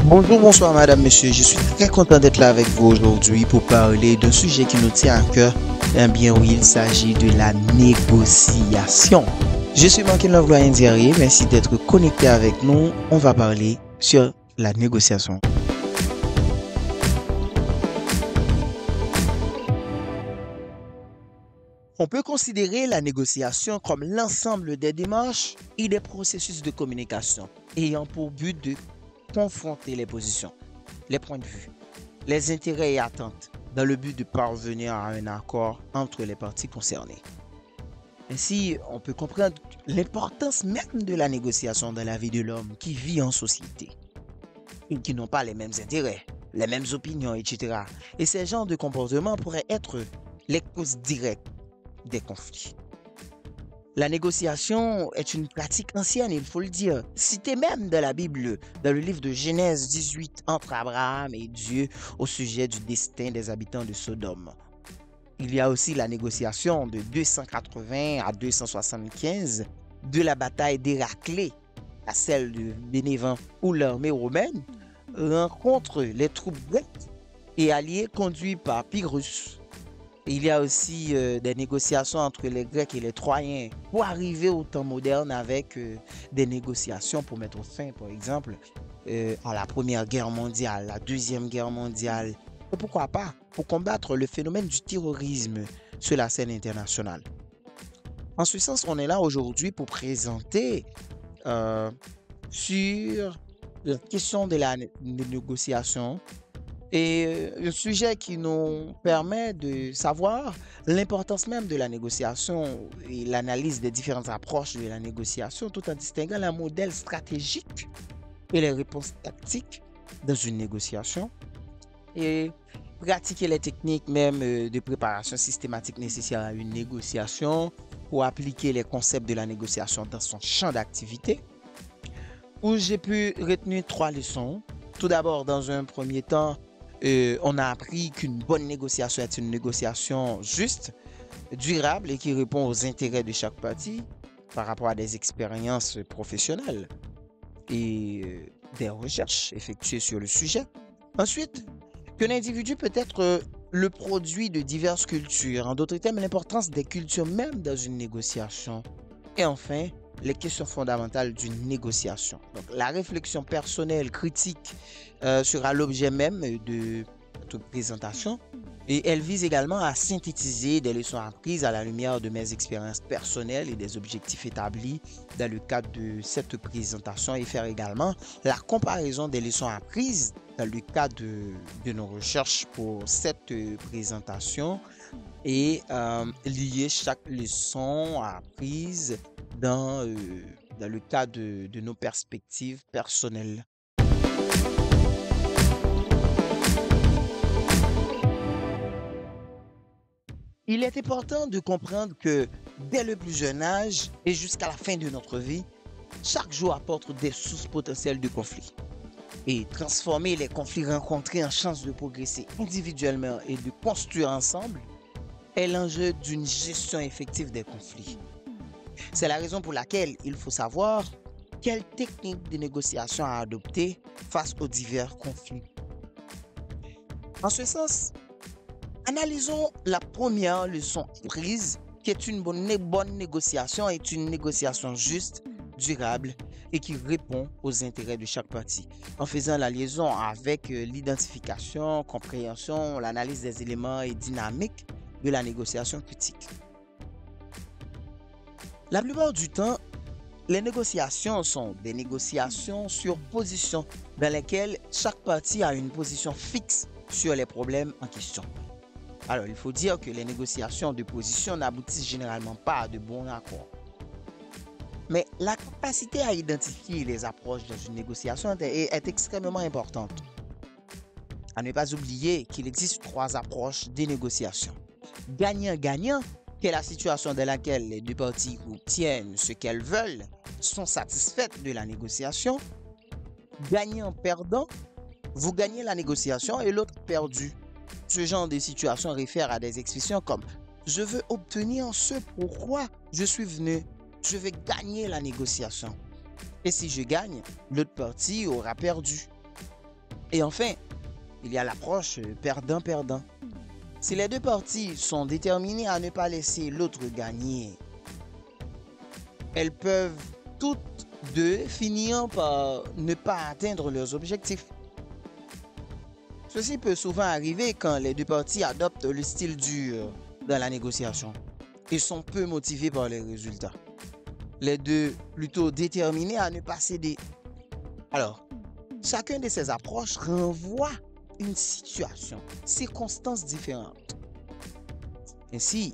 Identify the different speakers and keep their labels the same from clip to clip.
Speaker 1: Bonjour, bonsoir madame, monsieur. Je suis très content d'être là avec vous aujourd'hui pour parler d'un sujet qui nous tient à cœur. Eh bien oui, il s'agit de la négociation. Je suis Martin Lavloyen Diarry. Merci d'être connecté avec nous. On va parler sur la négociation. On peut considérer la négociation comme l'ensemble des démarches et des processus de communication ayant pour but de confronter les positions, les points de vue, les intérêts et attentes dans le but de parvenir à un accord entre les parties concernées. Ainsi, on peut comprendre l'importance même de la négociation dans la vie de l'homme qui vit en société et qui n'ont pas les mêmes intérêts, les mêmes opinions, etc. Et ces genres de comportements pourraient être les causes directes des conflits. La négociation est une pratique ancienne, il faut le dire, citée même dans la Bible, dans le livre de Genèse 18 entre Abraham et Dieu au sujet du destin des habitants de Sodome. Il y a aussi la négociation de 280 à 275 de la bataille d'Héraclée à celle de Bénévent où l'armée romaine rencontre les troupes grecques et alliées conduites par Pyrrhus. Il y a aussi des négociations entre les Grecs et les Troyens pour arriver au temps moderne avec des négociations pour mettre fin, par exemple, à la Première Guerre mondiale, la Deuxième Guerre mondiale, et pourquoi pas, pour combattre le phénomène du terrorisme sur la scène internationale. En ce sens, on est là aujourd'hui pour présenter sur la question de la négociation et un sujet qui nous permet de savoir l'importance même de la négociation et l'analyse des différentes approches de la négociation tout en distinguant les modèles stratégiques et les réponses tactiques dans une négociation et pratiquer les techniques même de préparation systématique nécessaires à une négociation pour appliquer les concepts de la négociation dans son champ d'activité où j'ai pu retenir 3 leçons. Tout d'abord, dans un premier temps, on a appris qu'une bonne négociation est une négociation juste, durable et qui répond aux intérêts de chaque partie par rapport à des expériences professionnelles et des recherches effectuées sur le sujet. Ensuite, qu'un individu peut être le produit de diverses cultures. En d'autres termes, l'importance des cultures même dans une négociation. Et enfin, les questions fondamentales d'une négociation. Donc, la réflexion personnelle, critique sera l'objet même de notre présentation et elle vise également à synthétiser des leçons apprises à la lumière de mes expériences personnelles et des objectifs établis dans le cadre de cette présentation et faire également la comparaison des leçons apprises dans le cadre de nos recherches pour cette présentation et lier chaque leçon apprise dans le cadre de nos perspectives personnelles. Il est important de comprendre que dès le plus jeune âge et jusqu'à la fin de notre vie, chaque jour apporte des sources potentielles de conflits. Et transformer les conflits rencontrés en chance de progresser individuellement et de construire ensemble est l'enjeu d'une gestion effective des conflits. C'est la raison pour laquelle il faut savoir quelle technique de négociation à adopter face aux divers conflits. En ce sens, analysons la première leçon prise, qui est une bonne négociation est une négociation juste, durable et qui répond aux intérêts de chaque partie, en faisant la liaison avec l'identification, compréhension, l'analyse des éléments et dynamiques de la négociation critique. La plupart du temps, les négociations sont des négociations sur position dans lesquelles chaque partie a une position fixe sur les problèmes en question. Alors, il faut dire que les négociations de position n'aboutissent généralement pas à de bons accords. Mais la capacité à identifier les approches dans une négociation est extrêmement importante. À ne pas oublier qu'il existe 3 approches des négociations. Gagnant-gagnant, qui est la situation dans laquelle les 2 parties obtiennent ce qu'elles veulent, sont satisfaites de la négociation. Gagnant-perdant, vous gagnez la négociation et l'autre perdu. Ce genre de situation réfère à des expressions comme « je veux obtenir ce pourquoi je suis venu, je vais gagner la négociation ». Et si je gagne, l'autre partie aura perdu. Et enfin, il y a l'approche perdant-perdant. Si les deux parties sont déterminées à ne pas laisser l'autre gagner, elles peuvent toutes deux finir par ne pas atteindre leurs objectifs. Ceci peut souvent arriver quand les deux parties adoptent le style dur dans la négociation et sont peu motivés par les résultats. Les deux plutôt déterminés à ne pas céder. Alors, chacune de ces approches renvoie une situation, circonstances différentes. Ainsi,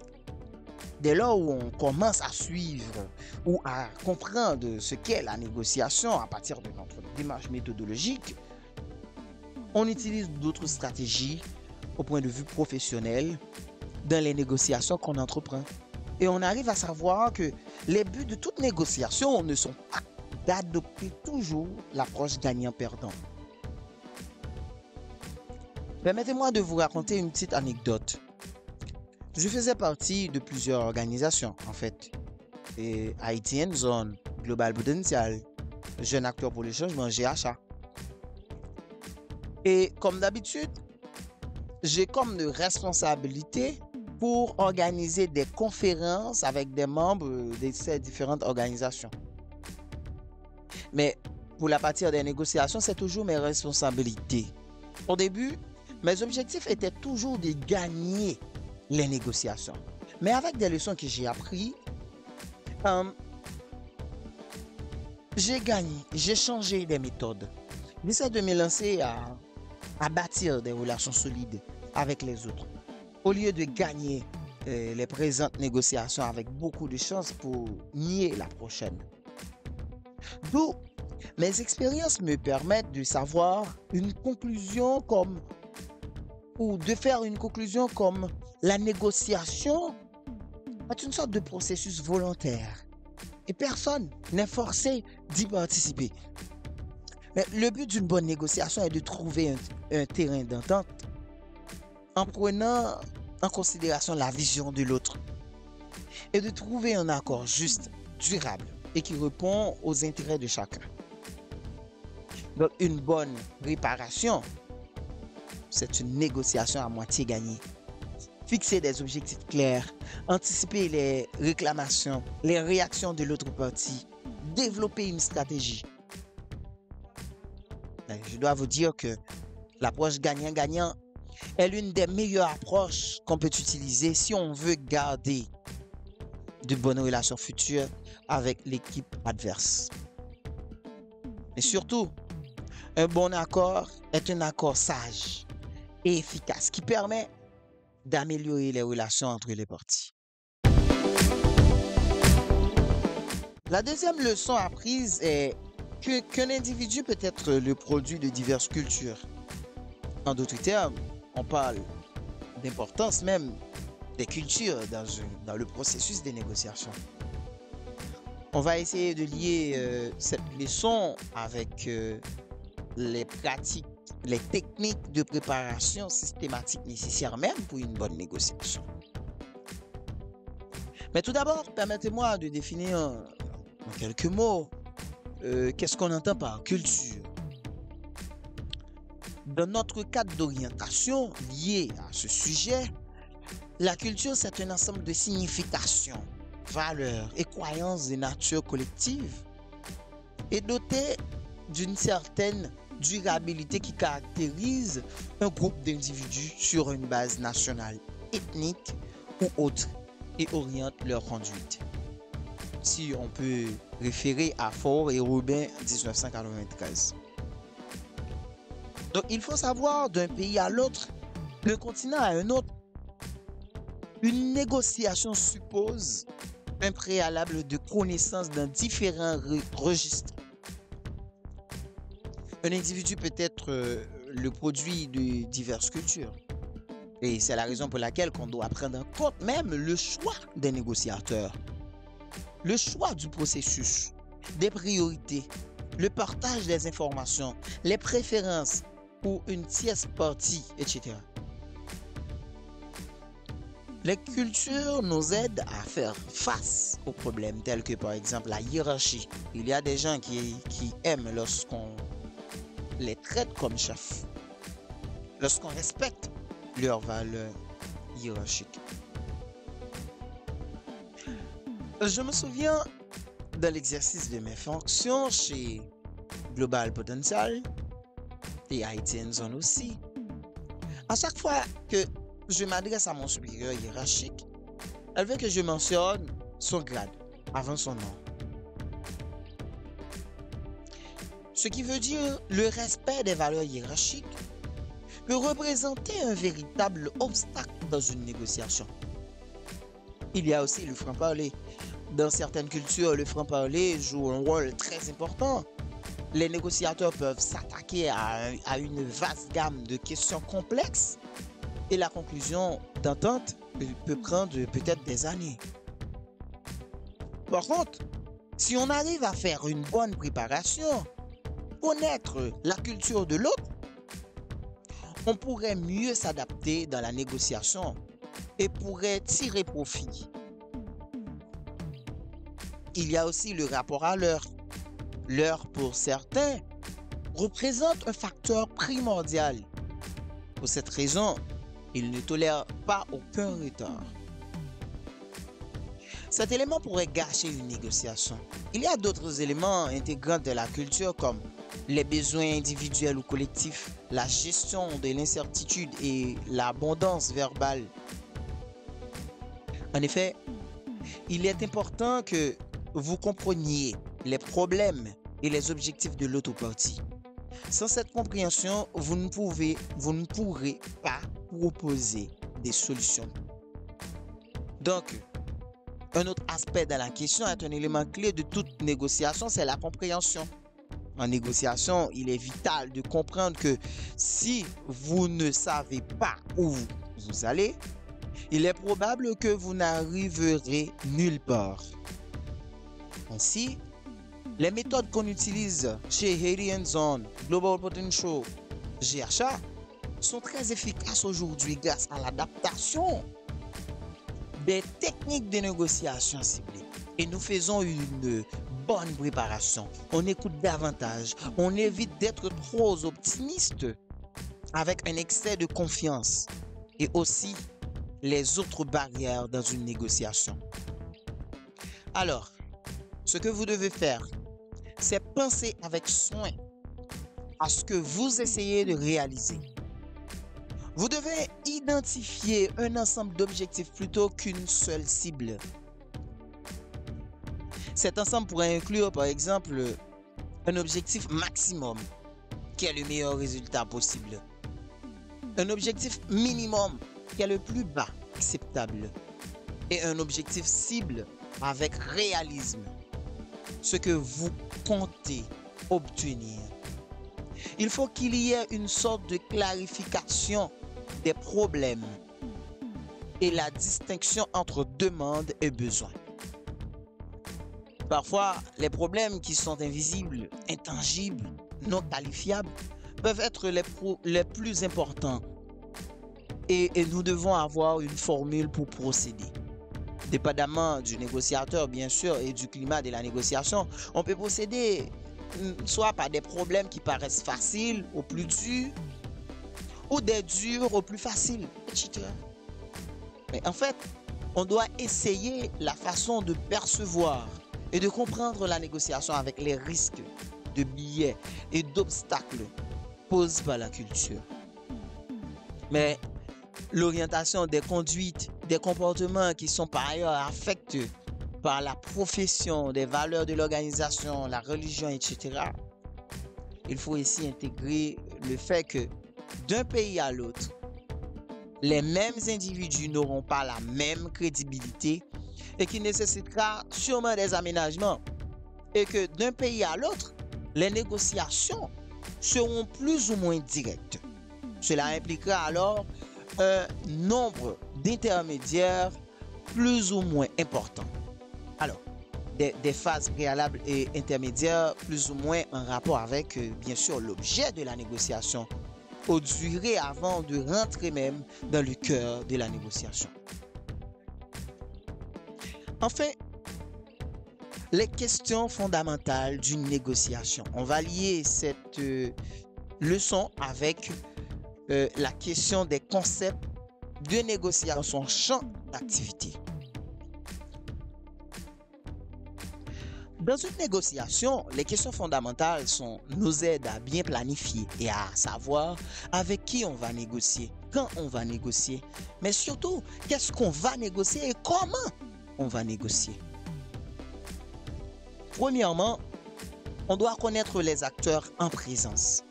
Speaker 1: dès lors où on commence à suivre ou à comprendre ce qu'est la négociation à partir de notre démarche méthodologique, on utilise d'autres stratégies au point de vue professionnel dans les négociations qu'on entreprend. Et on arrive à savoir que les buts de toute négociation ne sont pas d'adopter toujours l'approche gagnant-perdant. Permettez-moi de vous raconter une petite anecdote. Je faisais partie de plusieurs organisations, en fait. Et Haïtien Zone, Global Potential, Jeune Acteur pour le Changement, GHA. Et comme d'habitude, j'ai comme de responsabilité pour organiser des conférences avec des membres de ces différentes organisations. Mais pour la partie des négociations, c'est toujours mes responsabilités. Au début, mes objectifs étaient toujours de gagner les négociations. Mais avec des leçons que j'ai apprises, j'ai gagné, j'ai changé des méthodes. J'essaie de me lancer à bâtir des relations solides avec les autres. Au lieu de gagner les présentes négociations avec beaucoup de chances pour nier la prochaine. D'où mes expériences me permettent de savoir une conclusion ou de faire une conclusion comme la négociation est une sorte de processus volontaire et personne n'est forcé d'y participer. Mais le but d'une bonne négociation est de trouver un terrain d'entente en prenant en considération la vision de l'autre et de trouver un accord juste, durable et qui répond aux intérêts de chacun. Donc, une bonne réparation, c'est une négociation à moitié gagnée. Fixer des objectifs clairs, anticiper les réclamations, les réactions de l'autre partie, développer une stratégie. Je dois vous dire que l'approche gagnant-gagnant est l'une des meilleures approches qu'on peut utiliser si on veut garder de bonnes relations futures avec l'équipe adverse. Et surtout, un bon accord est un accord sage et efficace qui permet d'améliorer les relations entre les parties. La deuxième leçon apprise est qu'un individu peut être le produit de diverses cultures. En d'autres termes, on parle d'importance même des cultures dans le processus des négociations. On va essayer de lier cette leçon avec les pratiques, les techniques de préparation systématique nécessaires même pour une bonne négociation. Mais tout d'abord, permettez-moi de définir en quelques mots qu'est-ce qu'on entend par culture. Dans notre cadre d'orientation lié à ce sujet, la culture, c'est un ensemble de significations, valeurs et croyances de nature collective et doté d'une certaine durabilité qui caractérise un groupe d'individus sur une base nationale, ethnique ou autre et oriente leur conduite. Si on peut référer à Faure et Robin 1993. Donc il faut savoir d'un pays à l'autre, d'un continent à un autre, une négociation suppose un préalable de connaissance dans différents registres. Un individu peut être le produit de diverses cultures. Et c'est la raison pour laquelle on doit prendre en compte même le choix des négociateurs, le choix du processus, des priorités, le partage des informations, les préférences pour une tierce partie, etc. Les cultures nous aident à faire face aux problèmes tels que par exemple la hiérarchie. Il y a des gens qui aiment lorsqu'on les traite comme chefs. lorsqu'on respecte leurs valeurs hiérarchiques. Je me souviens dans l'exercice de mes fonctions chez Global Potential et Haïtien Zone aussi, à chaque fois que je m'adresse à mon supérieur hiérarchique, elle veut que je mentionne son grade avant son nom. Ce qui veut dire le respect des valeurs hiérarchiques peut représenter un véritable obstacle dans une négociation. Il y a aussi le franc-parler. Dans certaines cultures, le franc-parler joue un rôle très important. Les négociateurs peuvent s'attaquer à une vaste gamme de questions complexes et la conclusion d'entente peut prendre peut-être des années. Par contre, si on arrive à faire une bonne préparation, connaître la culture de l'autre, on pourrait mieux s'adapter dans la négociation et pourrait tirer profit. Il y a aussi le rapport à l'heure. L'heure, pour certains, représente un facteur primordial. Pour cette raison, ils ne tolèrent pas aucun retard. Cet élément pourrait gâcher une négociation. Il y a d'autres éléments intégrants de la culture comme les besoins individuels ou collectifs, la gestion de l'incertitude et l'abondance verbale. En effet, il est important que vous compreniez les problèmes et les objectifs de l'autre partie. Sans cette compréhension, vous ne pourrez pas proposer des solutions. Donc, un autre aspect de la question est un élément clé de toute négociation, c'est la compréhension. En négociation, il est vital de comprendre que si vous ne savez pas où vous allez, il est probable que vous n'arriverez nulle part. Ainsi, les méthodes qu'on utilise chez Haïtien Zone, Global Potential, GHA, sont très efficaces aujourd'hui grâce à l'adaptation des techniques de négociation ciblées. Et nous faisons une bonne préparation. On écoute davantage. On évite d'être trop optimiste avec un excès de confiance et aussi les autres barrières dans une négociation. Alors, ce que vous devez faire, c'est penser avec soin à ce que vous essayez de réaliser. Vous devez identifier un ensemble d'objectifs plutôt qu'une seule cible. Cet ensemble pourrait inclure, par exemple, un objectif maximum, qui est le meilleur résultat possible. Un objectif minimum, qui est le plus bas acceptable. Et un objectif cible avec réalisme, ce que vous comptez obtenir. Il faut qu'il y ait une sorte de clarification des problèmes et la distinction entre demande et besoin. Parfois, les problèmes qui sont invisibles, intangibles, non qualifiables, peuvent être les plus importants. Et nous devons avoir une formule pour procéder. Dépendamment du négociateur, bien sûr, et du climat de la négociation, on peut procéder soit par des problèmes qui paraissent faciles au plus dur, ou des durs au plus faciles, etc. Mais en fait, on doit essayer la façon de percevoir et de comprendre la négociation avec les risques de biais et d'obstacles posés par la culture. Mais l'orientation des conduites, des comportements qui sont par ailleurs affectés par la profession, des valeurs de l'organisation, la religion, etc. Il faut ici intégrer le fait que d'un pays à l'autre, les mêmes individus n'auront pas la même crédibilité et qui nécessitera sûrement des aménagements. Et que d'un pays à l'autre, les négociations seront plus ou moins directes. Cela impliquera alors un nombre d'intermédiaires plus ou moins important. Alors, des phases préalables et intermédiaires plus ou moins en rapport avec, bien sûr, l'objet de la négociation, aux durées avant de rentrer même dans le cœur de la négociation. Enfin, les questions fondamentales d'une négociation. On va lier cette leçon avec la question des concepts de négociation dans son champ d'activité. Dans une négociation, les questions fondamentales nous aident à bien planifier et à savoir avec qui on va négocier, quand on va négocier, mais surtout, qu'est-ce qu'on va négocier et comment on va négocier. Premièrement, on doit connaître les acteurs en présence.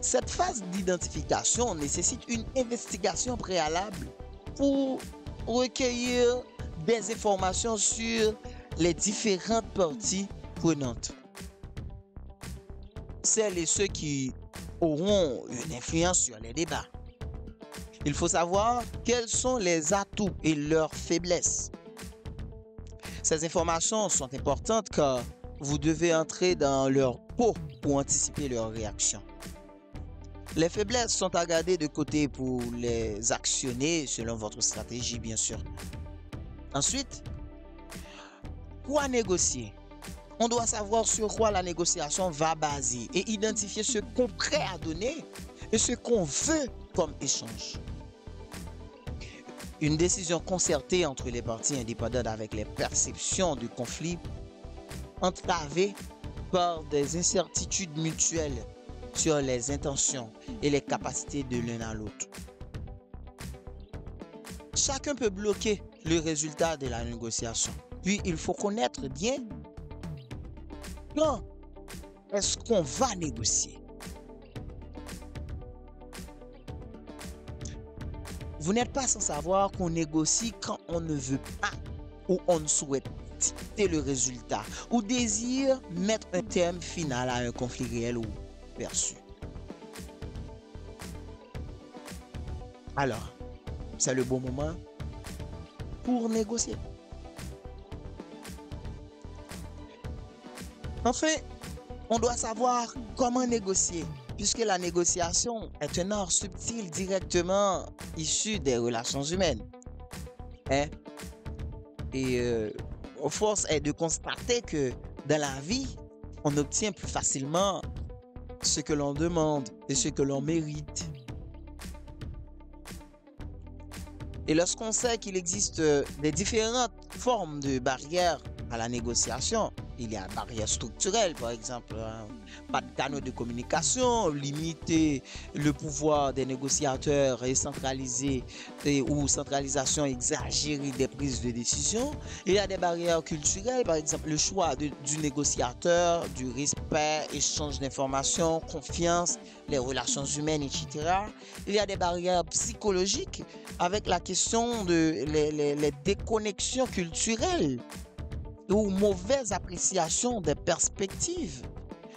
Speaker 1: Cette phase d'identification nécessite une investigation préalable pour recueillir des informations sur les différentes parties prenantes. Celles et ceux qui auront une influence sur les débats. Il faut savoir quels sont les atouts et leurs faiblesses. Ces informations sont importantes car vous devez entrer dans leur peau pour anticiper leurs réactions. Les faiblesses sont à garder de côté pour les actionner selon votre stratégie, bien sûr. Ensuite, quoi négocier? On doit savoir sur quoi la négociation va baser et identifier ce qu'on est prêt à donner et ce qu'on veut comme échange. Une décision concertée entre les parties indépendantes avec les perceptions du conflit entravées par des incertitudes mutuelles sur les intentions et les capacités de l'un à l'autre. Chacun peut bloquer le résultat de la négociation. Puis, il faut connaître bien quand est-ce qu'on va négocier. Vous n'êtes pas sans savoir qu'on négocie quand on ne veut pas ou on ne souhaite dicter le résultat ou désire mettre un terme final à un conflit réel ou perçu. Alors, c'est le bon moment pour négocier. Enfin, on doit savoir comment négocier, puisque la négociation est un art subtil directement issu des relations humaines. Force est de constater que dans la vie, on obtient plus facilement ce que l'on demande et ce que l'on mérite. Et lorsqu'on sait qu'il existe des différentes formes de barrières à la négociation, il y a une barrière structurelle, par exemple, pas de canaux de communication, limiter le pouvoir des négociateurs et centraliser ou centralisation exagérée des prises de décision. Il y a des barrières culturelles, par exemple, le choix du négociateur, du respect, échange d'informations, confiance, les relations humaines, etc. Il y a des barrières psychologiques avec la question de les déconnexions culturelles ou mauvaise appréciation des perspectives,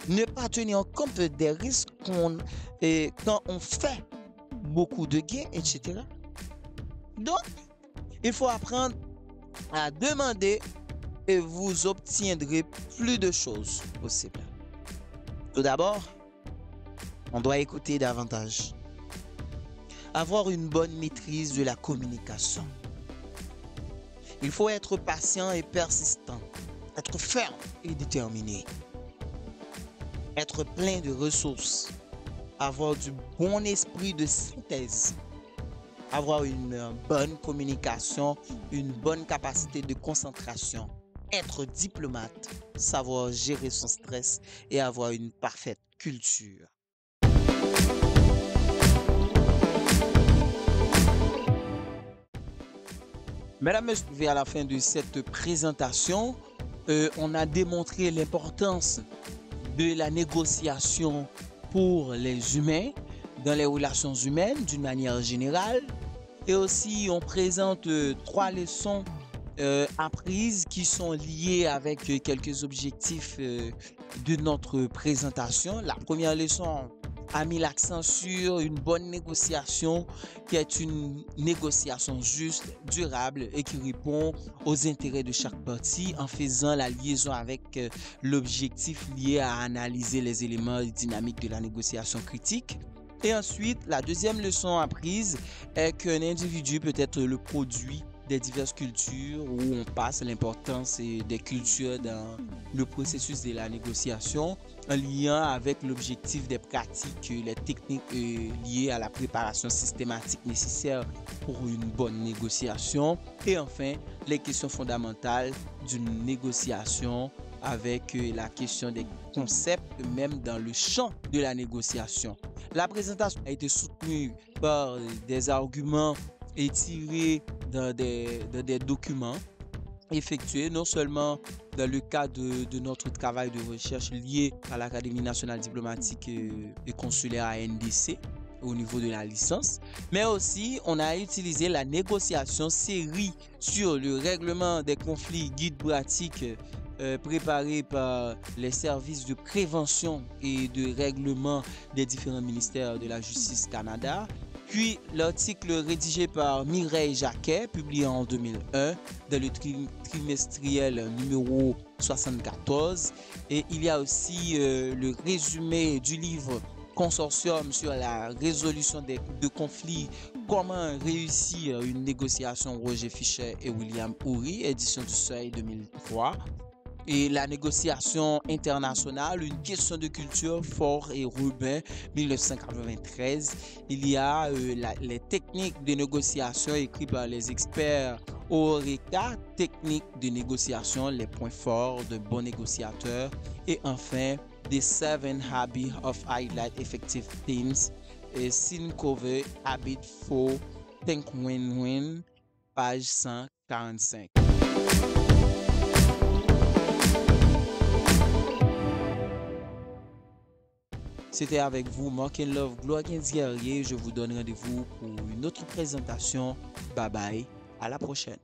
Speaker 1: ne pas tenir compte des risques quand on fait beaucoup de gains, etc. Donc, il faut apprendre à demander et vous obtiendrez plus de choses possibles. Tout d'abord, on doit écouter davantage. Avoir une bonne maîtrise de la communication. Il faut être patient et persistant, être ferme et déterminé, être plein de ressources, avoir du bon esprit de synthèse, avoir une bonne communication, une bonne capacité de concentration, être diplomate, savoir gérer son stress et avoir une parfaite culture. Mesdames, Messieurs, à la fin de cette présentation, on a démontré l'importance de la négociation pour les humains, dans les relations humaines d'une manière générale. Et aussi, on présente 3 leçons apprises qui sont liées avec quelques objectifs de notre présentation. La première leçon a mis l'accent sur une bonne négociation qui est une négociation juste, durable et qui répond aux intérêts de chaque partie en faisant la liaison avec l'objectif lié à analyser les éléments dynamiques de la négociation critique. Et ensuite, la deuxième leçon apprise est qu'un individu peut être le produit des diverses cultures, où on passe l'importance des cultures dans le processus de la négociation, en lien avec l'objectif des pratiques, les techniques liées à la préparation systématique nécessaire pour une bonne négociation, et enfin les questions fondamentales d'une négociation avec la question des concepts même dans le champ de la négociation. La présentation a été soutenue par des arguments tirés dans des documents effectués non seulement dans le cadre de notre travail de recherche lié à l'Académie nationale diplomatique et consulaire ANDC au niveau de la licence, mais aussi on a utilisé la négociation série sur le règlement des conflits guide pratique préparé par les services de prévention et de règlement des différents ministères de la Justice Canada. Puis l'article rédigé par Mireille Jacquet, publié en 2001 dans le trimestriel numéro 74. Et il y a aussi le résumé du livre Consortium sur la résolution de conflits, comment réussir une négociation, Roger Fischer et William Ury, édition du Seuil 2003. Et la négociation internationale, une question de culture, Faure et Rubin, 1993. Il y a les techniques de négociation écrites par les experts Oreca, techniques de négociation, les points forts de bons négociateurs. Et enfin, The 7 Habits of Highly Effective Teams, et Sean Covey, Habit for Think Win-Win, page 145. C'était avec vous, Mark and Love, Gloire Guerrier. Je vous donne rendez-vous pour une autre présentation. Bye bye, à la prochaine.